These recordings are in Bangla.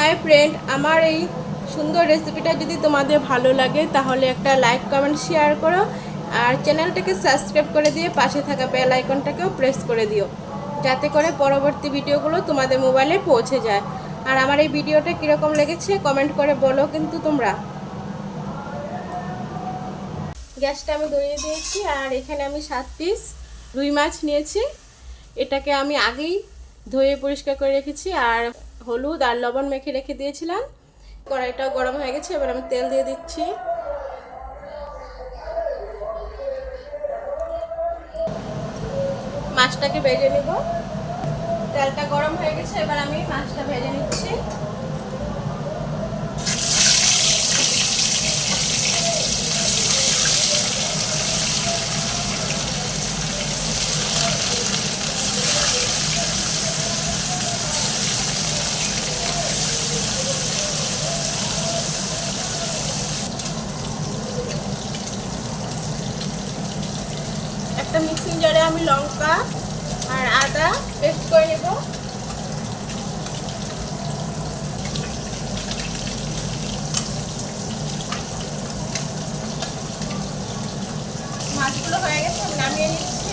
হাই ফ্রেন্ড, আমার এই সুন্দর রেসিপিটা যদি তোমাদের ভালো লাগে তাহলে একটা লাইক কমেন্ট শেয়ার করো আর চ্যানেলটাকে সাবস্ক্রাইব করে দিয়ে পাশে থাকা বেল আইকনটাকেও প্রেস করে দিও, যাতে করে পরবর্তী ভিডিওগুলো তোমাদের মোবাইলে পৌঁছে যায়। আর আমার এই ভিডিওটা কীরকম লেগেছে কমেন্ট করে বলো কিন্তু তোমরা। গ্যাসটা আমি ধরিয়ে দিয়েছি আর এখানে আমি 7 পিস রুই মাছ নিয়েছি। এটাকে আমি আগেই ধুয়ে পরিষ্কার করে রেখেছি আর হলুদ আর লবণ মেখে রেখে দিয়েছিলাম। কড়াইটাও গরম হয়ে গেছে, এবার আমি তেল দিয়ে দিচ্ছি। মাছটাকে ভেজে নেব। তেলটা গরম হয়ে গেছে, এবার আমি মাছটা ভেজে নিচ্ছি। একটা মিক্সিং জারে আমি লঙ্কা আর আদা পেস্ট করে নেব। মাছগুলো হয়ে গেছে, আমি নামিয়ে নিচ্ছি।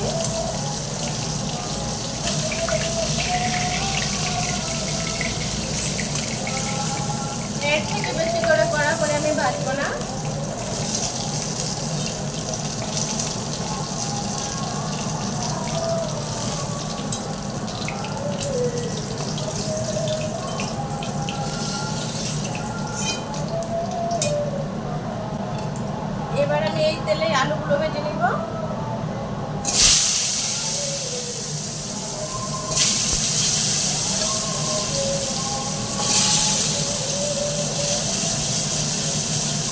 এর থেকে বেশি করে কড়া করে আমি ভাজবো না। এবার আমি এই তেলে আলুগুলো ভেজে নিব।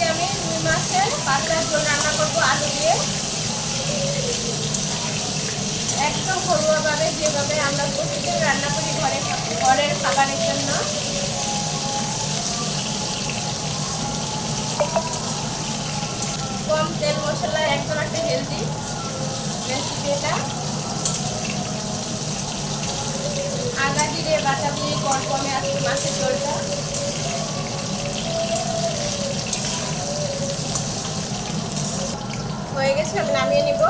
আমি রুই মাছের পাতলা ঝোল রান্না করবো আলু দিয়ে, একদম ঘরোয়াভাবে, যেভাবে আমরা প্রতিদিন রান্না করি ঘরের খাবারের জন্য। কম তেল মশলা, একদম একটা হেলদি রেসিপি এটা। আদা জিরে বাটা দিয়ে কমে আসছে মাছের ঝোলটা। হয়ে গেছে, আমি নামিয়ে নিব।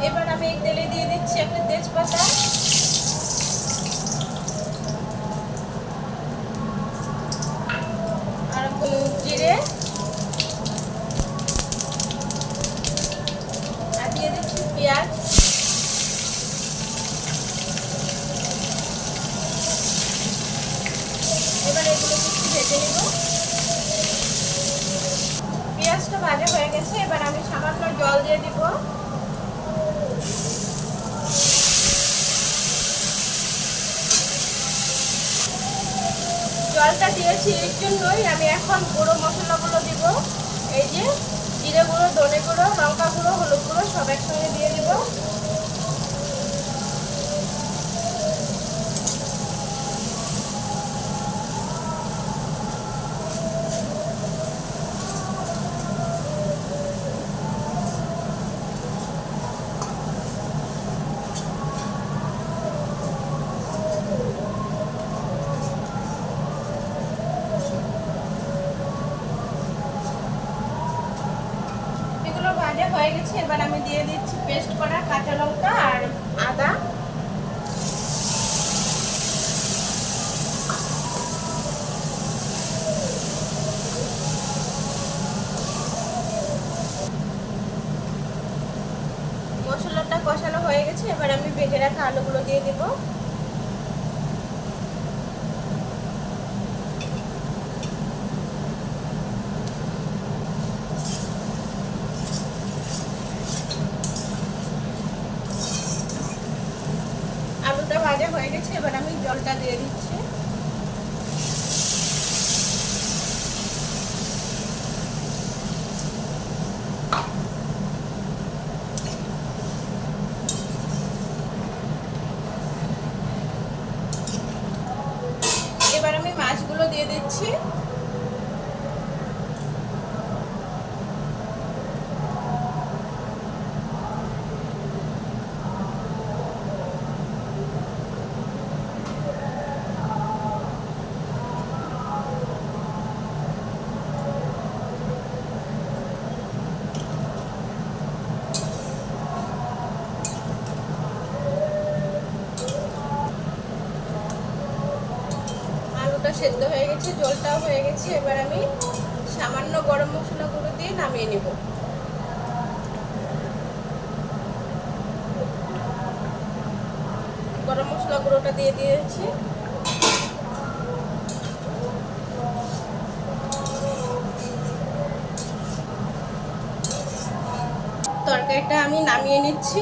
এবার আমি এই তেলে দিয়ে দিচ্ছি একটা তেজপাতা, আর জিরে, আর দিয়ে দিচ্ছি পেঁয়াজ। এবার এগুলো কিছু ভেজে নেব। পেঁয়াজটা ভাজা হয়ে গেছে, এবার আমি সামান্য জল দিয়ে দিব। জলটা দিয়েছি এর জন্যই আমি এখন গুঁড়ো মশলাগুলো দিব। এই যে জিরে গুঁড়ো, ধনে গুঁড়ো, লঙ্কা গুঁড়ো, হলুদ গুঁড়ো সব একসঙ্গে দিয়ে দিব। ভাজা হয়ে গেছে, এবার আমি দিয়ে দিচ্ছি পেস্ট করা কাঁচা লঙ্কা আর আদা। মশলাটা কষানো হয়ে গেছে, এবার আমি ভেজে রাখা আলুগুলো দিয়ে দিব। আলুটা ভাজা হয়ে গেছে, এবার আমি জলটা দিয়ে দিচ্ছি। এবার আমি মাছগুলো দিয়ে দিচ্ছি। আলুটা সেদ্ধ হয়ে গেছে, জলটাও হয়ে গেছে। এবার আমি সামান্য গরম মশলা গুঁড়ো দিয়ে নামিয়ে নিব। গরম মশলা গুঁড়োটা দিয়ে দিয়েছি। তরকারিটা আমি নামিয়ে নিচ্ছি।